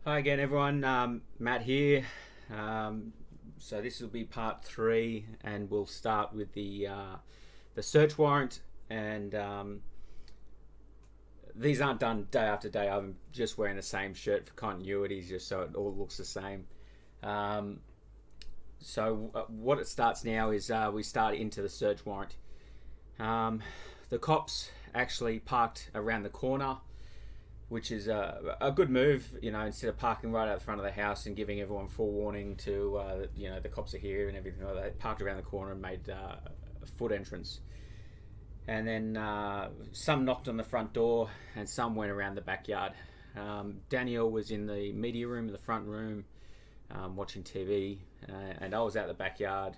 Hi again, everyone. Matt here. So this will be part three, and we'll start with the search warrant. And these aren't done day after day. I'm just wearing the same shirt for continuity, just so it all looks the same. What it starts now is we start into the search warrant. The cops actually parked around the corner, which is a good move, instead of parking right out the front of the house and giving everyone forewarning to, the cops are here and everything like that. They parked around the corner and made a foot entrance. And then some knocked on the front door and some went around the backyard. Danielle was in the media room, in the front room, watching TV, and I was out the backyard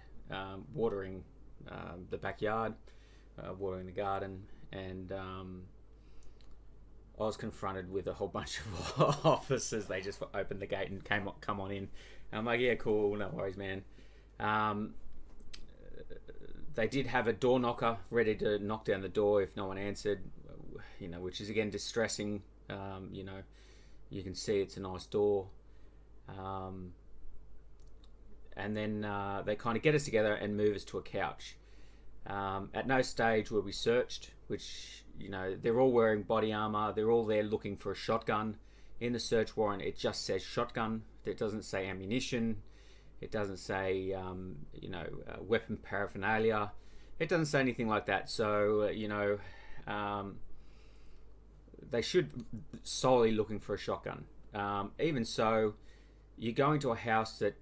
watering the backyard, watering the garden, and I was confronted with a whole bunch of officers. They just opened the gate and come on in. And I'm like, yeah, cool, no worries, man. They did have a door knocker ready to knock down the door if no one answered, which is again distressing. You can see it's a nice door. And then they kind of get us together and move us to a couch. At no stage were we searched, which, they're all wearing body armour. They're all there looking for a shotgun. In the search warrant, it just says shotgun. It doesn't say ammunition. It doesn't say, weapon paraphernalia. It doesn't say anything like that. So, they should solely looking for a shotgun. Even so, you're going to a house that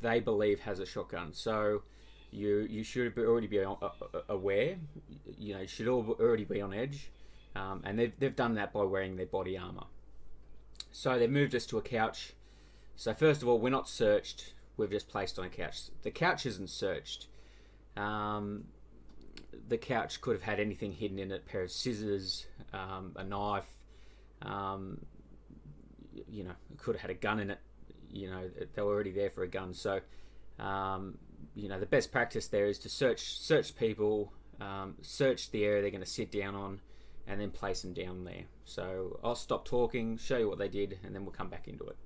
they believe has a shotgun. So you should already be aware. You should already be on edge. And they've done that by wearing their body armour. So they moved us to a couch. So first of all, we're not searched. We've just placed on a couch. The couch isn't searched. The couch could have had anything hidden in it: a pair of scissors, a knife. It could have had a gun in it. They were already there for a gun. So, the best practice there is to search people, search the area they're going to sit down on, and then place them down there. So I'll stop talking, show you what they did, and then we'll come back into it.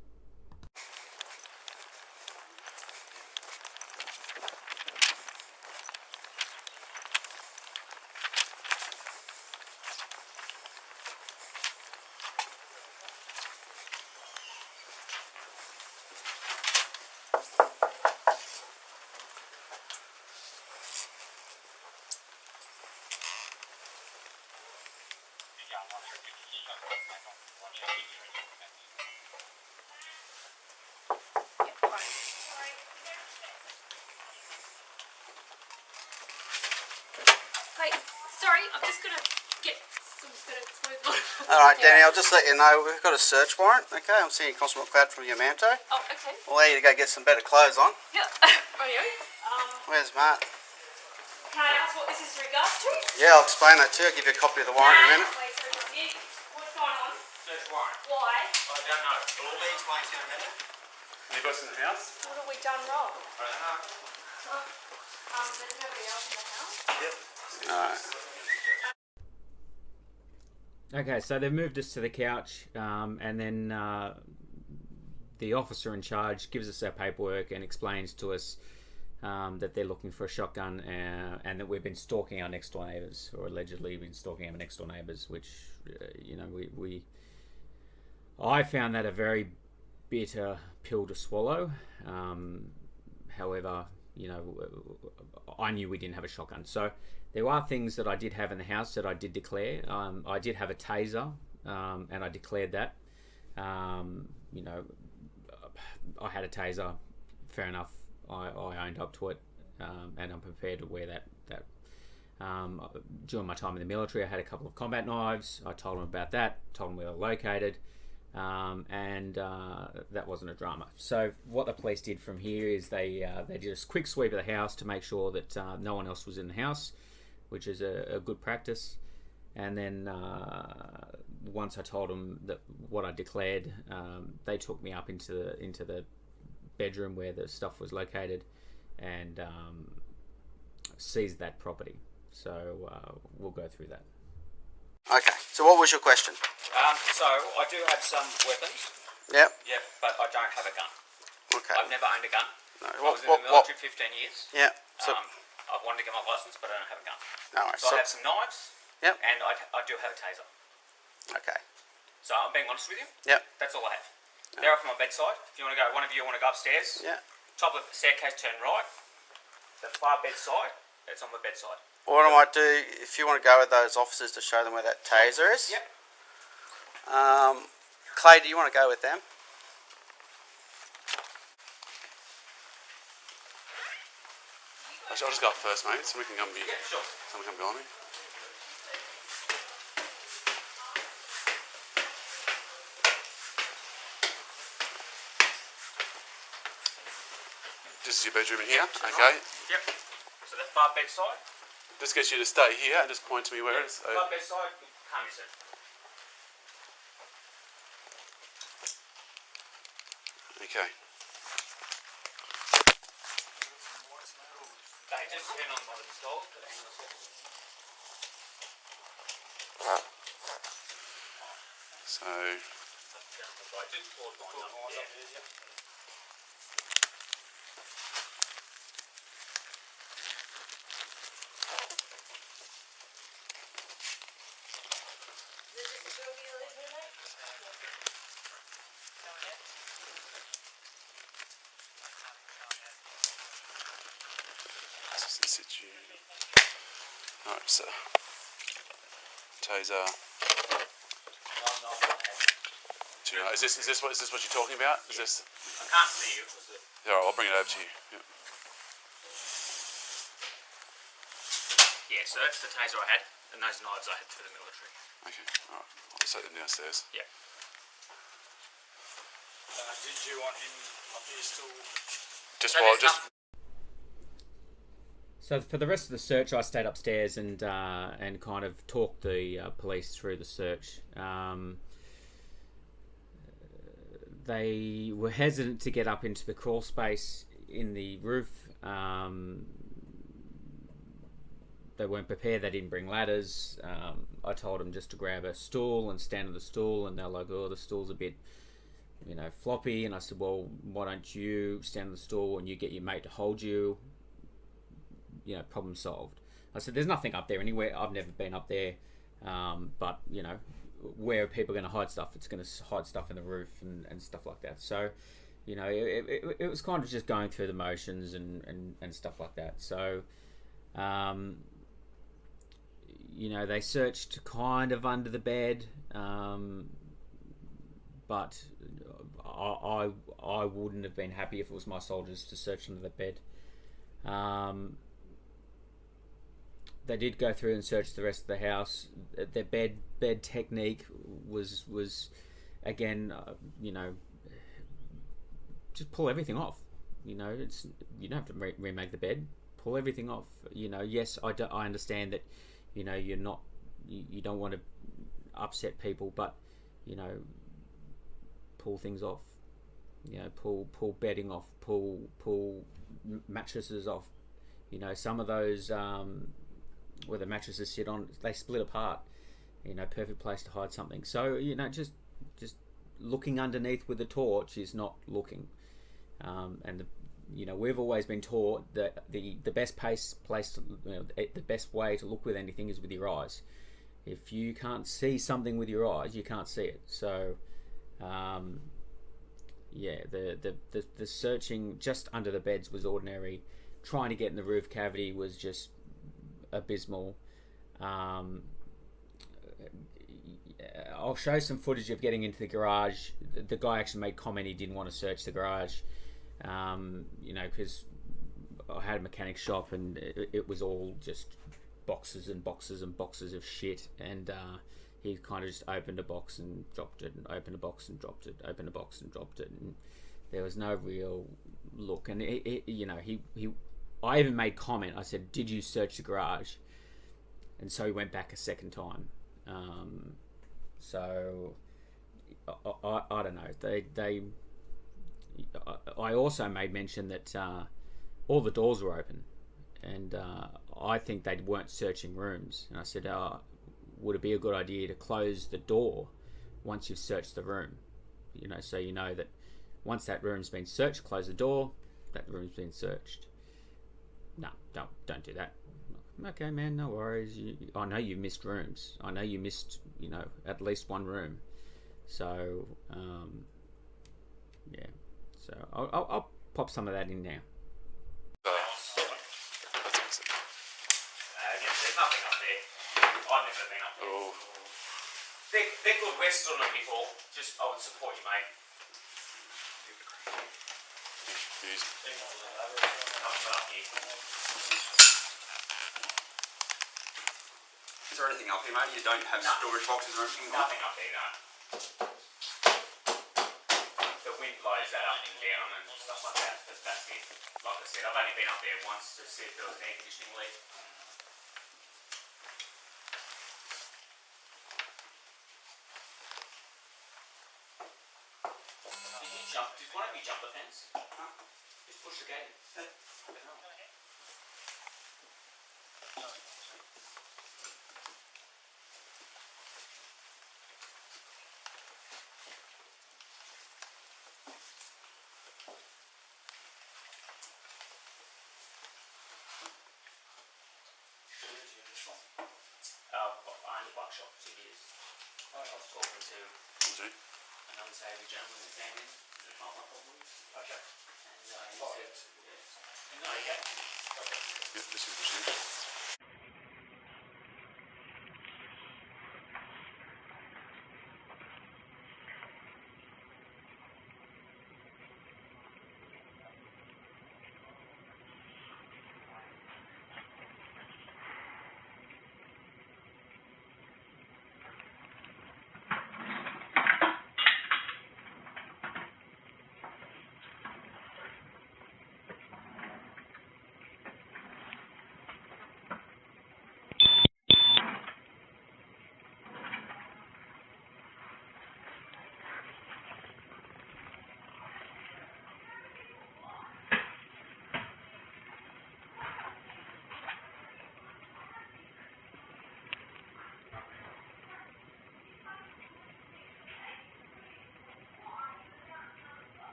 Hey, sorry, I'm just gonna get some bit of clothes on. Alright, Danny, I'll just let you know we've got a search warrant, okay? I'm seeing Constable McLeod from your Manto. Oh, okay. We'll allow you to go get some better clothes on. Yeah. Radio. Where's Matt? Can I ask what this is regards to? Yeah, I'll explain that too. I'll give you a copy of the warrant in a minute. What's going on? Search warrant. Why? I don't know. We'll all explain to you in a minute. Any books in the house? What have we done wrong? I don't know. There's nobody else in the house. Yep. Alright. Okay, so they've moved us to the couch, and then the officer in charge gives us our paperwork and explains to us that they're looking for a shotgun, and that we've been stalking our next door neighbours, or allegedly been stalking our next door neighbours, which I found that a very bitter pill to swallow. However, I knew we didn't have a shotgun. So there are things that I did have in the house that I did declare. I did have a taser, and I declared that. I had a taser. Fair enough. I owned up to it, and I'm prepared to wear that. During my time in the military, I had a couple of combat knives. I told them about that. Told them where they're located. And that wasn't a drama. So what the police did from here is they did a quick sweep of the house to make sure that no one else was in the house, which is a good practice. And then once I told them that what I declared, they took me up into the bedroom where the stuff was located and seized that property. So we'll go through that. Okay, so what was your question? So I do have some weapons. Yep. Yeah, but I don't have a gun. Okay. I've never owned a gun. No. I was in the military 15 years. Yeah. So. I wanted to get my license, but I don't have a gun. No worries. So I have some knives. Yep. And I do have a taser. Okay. So I'm being honest with you. Yep. That's all I have. They're off my bedside. If you want to go, one of you want to go upstairs. Yeah. Top of the staircase, turn right. The far bedside. It's on the bedside. What I might do, if you want to go with those officers to show them where that taser is. Yep. Clay, do you want to go with them? I'll just go up first, mate. Somebody can come Yeah, sure. Someone come behind me. This is your bedroom in here, okay? Right. Yep. So the far bedside. Just get you to stay here and just point to me where it is. Far bedside, can't miss it. Okay. They just turn on one of the stalls, but hang on a second. So, Just pause lines up. Yeah. this is in situ. Alright, so taser. Do you know, is this what you're talking about? Is this? I can't see you. Yeah, alright, I'll bring it over to you. Yep. Yeah, so that's the taser I had, and those knives I had for the military. Okay, alright. I'll just take them downstairs. Yeah. Did you want him up here still? Just So while, there's just. So for the rest of the search, I stayed upstairs and kind of talked the police through the search. They were hesitant to get up into the crawl space in the roof. They weren't prepared. They didn't bring ladders. I told them just to grab a stool and stand on the stool, and they're like, "Oh, the stool's a bit, floppy." And I said, "Well, why don't you stand on the stool and you get your mate to hold you?" Problem solved. I said, "There's nothing up there anywhere. I've never been up there, but where are people going to hide stuff? It's going to hide stuff in the roof and stuff like that." So, it was kind of just going through the motions and stuff like that. So, they searched kind of under the bed, but I wouldn't have been happy if it was my soldiers to search under the bed. They did go through and search the rest of the house. Their bed technique was again, just pull everything off. You don't have to remake the bed. Pull everything off. Yes, I understand that. You're not. You don't want to upset people, but pull things off. Pull bedding off. Pull mattresses off. Some of those where the mattresses sit on, they split apart. Perfect place to hide something. So just looking underneath with a torch is not looking. And we've always been taught that the best place to, the best way to look with anything is with your eyes. If you can't see something with your eyes, you can't see it. So, the searching just under the beds was ordinary. Trying to get in the roof cavity was just abysmal. I'll show some footage of getting into the garage. The guy actually made comment he didn't want to search the garage, because I had a mechanic shop and it was all just boxes and boxes and boxes of shit. And he kind of just opened a box and dropped it, and opened a box and dropped it, opened a box and dropped it, and there was no real look. And I even made comment. I said, "Did you search the garage?" And so he went back a second time. So I don't know. I also made mention that all the doors were open, and I think they weren't searching rooms. And I said, "Would it be a good idea to close the door once you've searched the room?" you know, so you know that once that room's been searched, close the door. That room's been searched. No, don't do that. Okay, man, no worries. I know you missed rooms. I know you missed, you know, at least one room. So, yeah. So I'll pop some of that in now. There's nothing up there. I've never been up there. Oh. They're good. We've stood on it before. Just, I would support you, mate. Use. Nothing up here. Is there anything up here, mate? You don't have storage boxes or anything? Nothing up there, no. The wind blows that up and down and stuff like that, but that's it. Like I said, I've only been up there once to see if there was an air conditioning leak. Did one of you jump the fence? Huh? Just push the gate in. Fucking hell. I owned a bike shop for 2 years. I was talking to an unsavoury gentleman that came in. It's not my problem. Okay. And he said, yeah. No, okay. Yep, this is the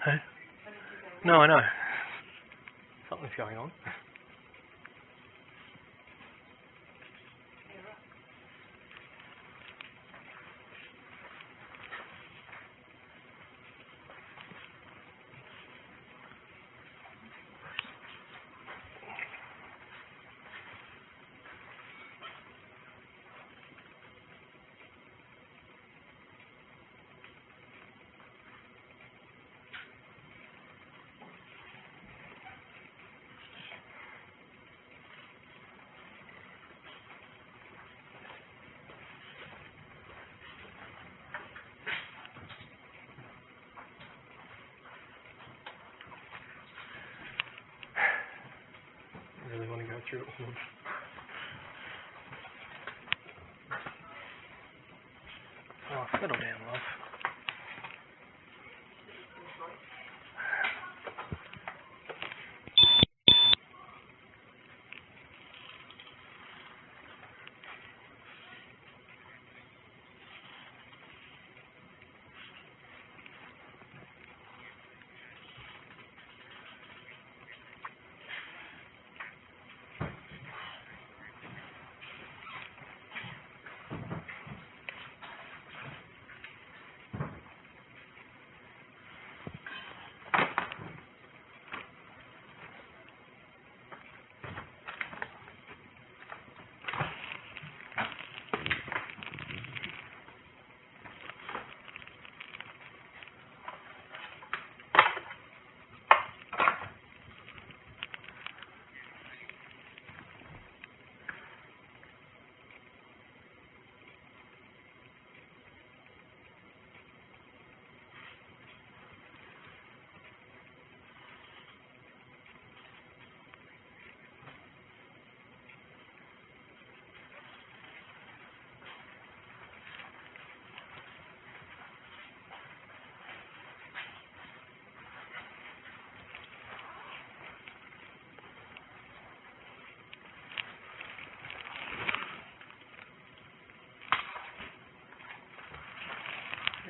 Huh? No, I know. Something's going on. I really want to go through it with them. Oh, settle down, love.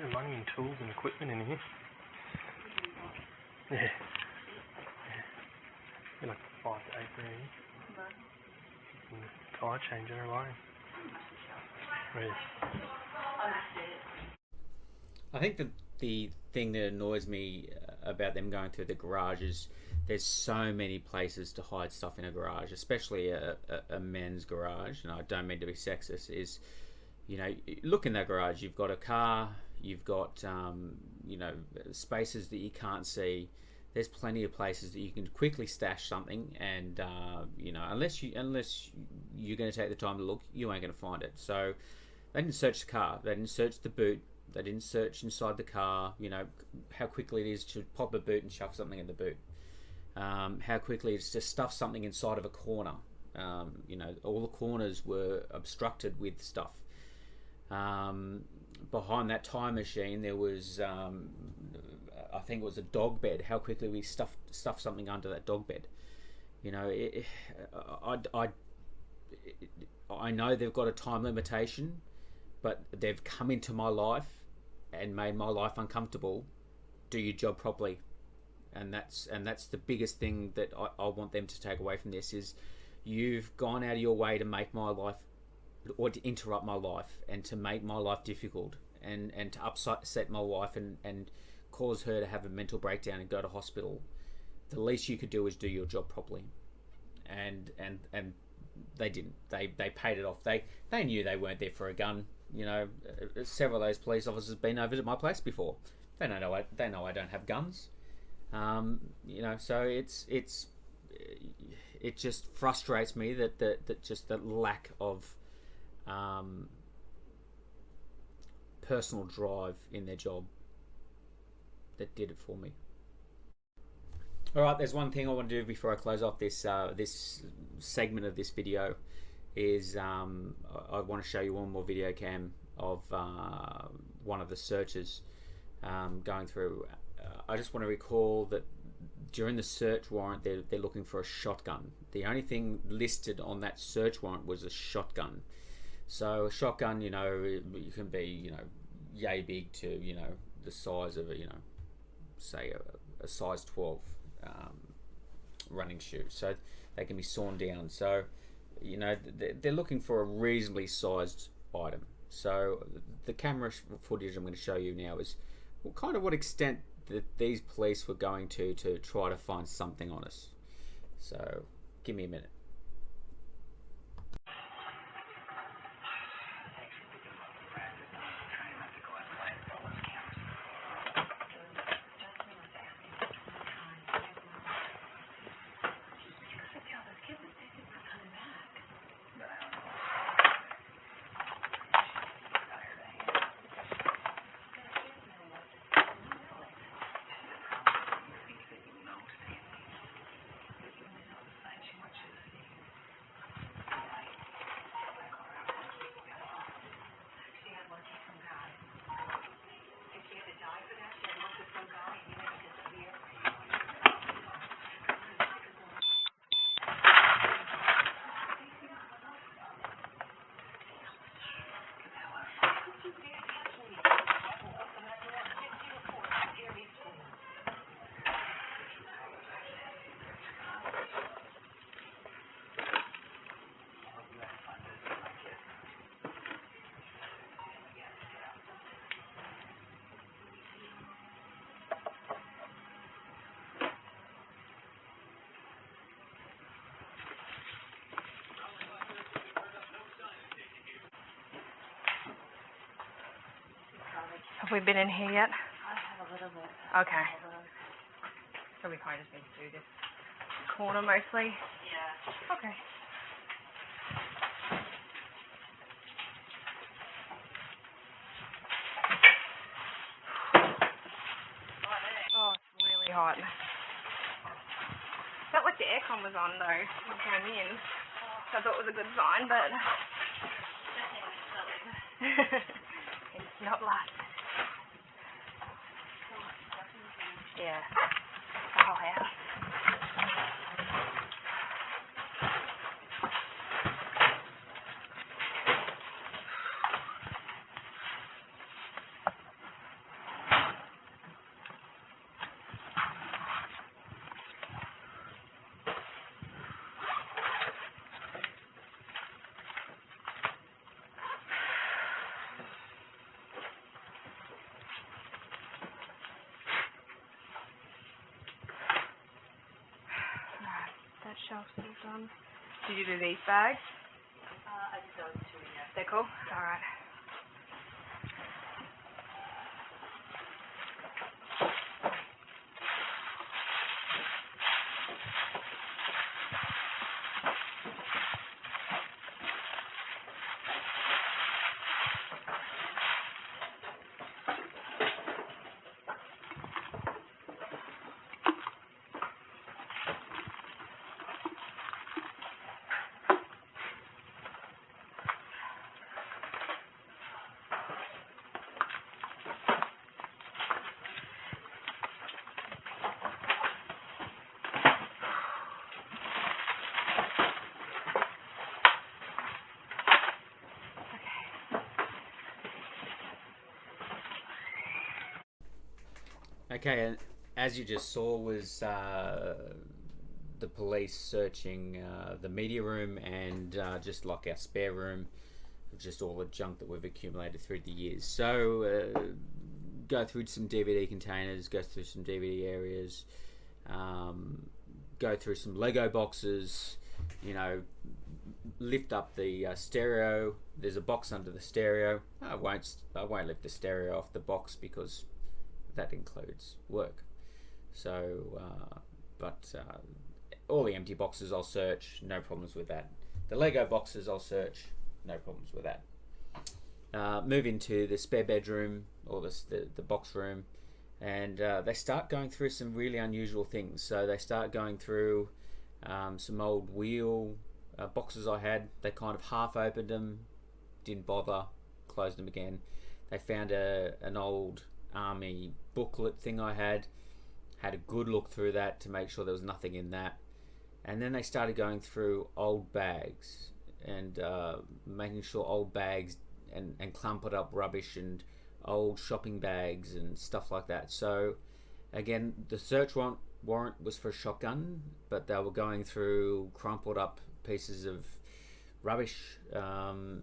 bit of money and tools and equipment in here. Yeah. Yeah. Like 5 to 8 grand. And tyre changer alone. Really. I think the thing that annoys me about them going through the garage is there's so many places to hide stuff in a garage, especially a men's garage. And I don't mean to be sexist. Is, you know, look in that garage. You've got a car. You've got you know, spaces that you can't see. There's plenty of places that you can quickly stash something, and you know, unless you're going to take the time to look, you ain't going to find it. So they didn't search the car. They didn't search the boot. They didn't search inside the car. You know how quickly it is to pop a boot and shove something in the boot. How quickly it's to stuff something inside of a corner. You know, all the corners were obstructed with stuff. Behind that time machine, there was, I think it was a dog bed. How quickly we stuffed something under that dog bed. You know, I know they've got a time limitation, but they've come into my life and made my life uncomfortable. Do your job properly. And that's the biggest thing that I want them to take away from this is you've gone out of your way to make my life, or to interrupt my life, and to make my life difficult, and to upset my wife and cause her to have a mental breakdown and go to hospital. The least you could do is do your job properly. And they didn't. They paid it off. They knew they weren't there for a gun. You know, several of those police officers have been over to my place before. They know I don't have guns. You know, so it just frustrates me that just the lack of personal drive in their job that did it for me. All right, there's one thing I want to do before I close off this this segment of this video. Is I want to show you one more video cam of one of the searches going through. I just want to recall that during the search warrant, they're looking for a shotgun. The only thing listed on that search warrant was a shotgun. So a shotgun, you know, you can be, you know, yay big to, you know, the size of a, you know, say a size 12 running shoe. So they can be sawn down. So, you know, they're looking for a reasonably sized item. So the camera footage I'm going to show you now is kind of what extent that these police were going to try to find something on us. So give me a minute. Have we been in here yet? I have a little bit. Okay. So we kind of just need to do this corner mostly? Yeah. Okay. Oh, it's really hot. Felt like the aircon was on though when we came in. So I thought it was a good sign, but it's not lasting. Yeah. The whole house. else you've done? Did you do these bags? I did those two, yeah. They're cool? Alright. Okay, and as you just saw was the police searching the media room and just like our spare room, just all the junk that we've accumulated through the years. So go through some DVD containers, go through some DVD areas, go through some Lego boxes, you know, lift up the stereo. There's a box under the stereo. I won't lift the stereo off the box because that includes work. So all the empty boxes I'll search, no problems with that. The Lego boxes I'll search, no problems with that. Move into the spare bedroom or the box room, and they start going through some really unusual things. So they start going through some old wheel boxes I had. They kind of half opened them, didn't bother, closed them again. They found an old army booklet thing I had a good look through that to make sure there was nothing in that. And then they started going through old bags and making sure old bags and clumped up rubbish and old shopping bags and stuff like that. So again, the search warrant was for a shotgun, but they were going through crumpled up pieces of rubbish and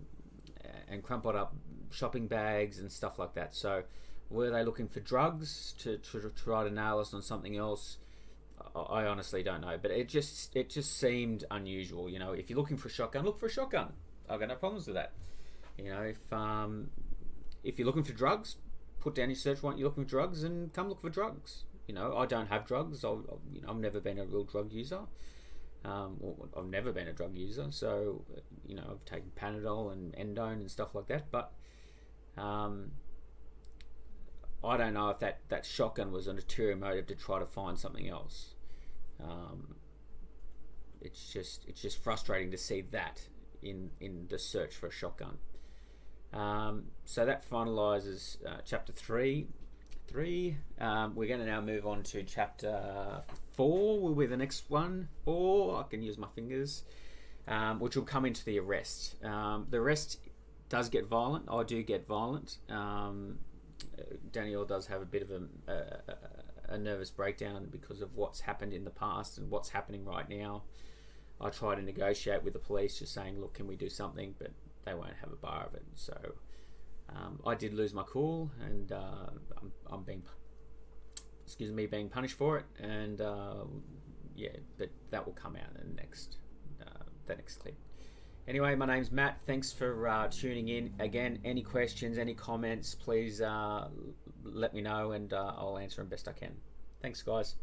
crumpled up shopping bags and stuff like that. So were they looking for drugs to try to nail us on something else? I honestly don't know, but it just seemed unusual. You know, if you're looking for a shotgun, look for a shotgun. I've got no problems with that. You know, if you're looking for drugs, put down your search warrant. You're looking for drugs, and come look for drugs. You know, I don't have drugs. I've never been a real drug user. I've never been a drug user, so you know, I've taken Panadol and Endone and stuff like that. But I don't know if that shotgun was an ulterior motive to try to find something else. It's just frustrating to see that in the search for a shotgun. So that finalises chapter 3. We're going to now move on to chapter 4. Will be the next one. 4. I can use my fingers, which will come into the arrest. The arrest does get violent. I do get violent. Danielle does have a bit of a nervous breakdown because of what's happened in the past and what's happening right now. I try to negotiate with the police, just saying, look, can we do something? But they won't have a bar of it. So I did lose my cool, and I'm being punished for it. And yeah, but that will come out in the next clip. Anyway, my name's Matt. Thanks for tuning in. Again, any questions, any comments, please let me know, and I'll answer them best I can. Thanks, guys.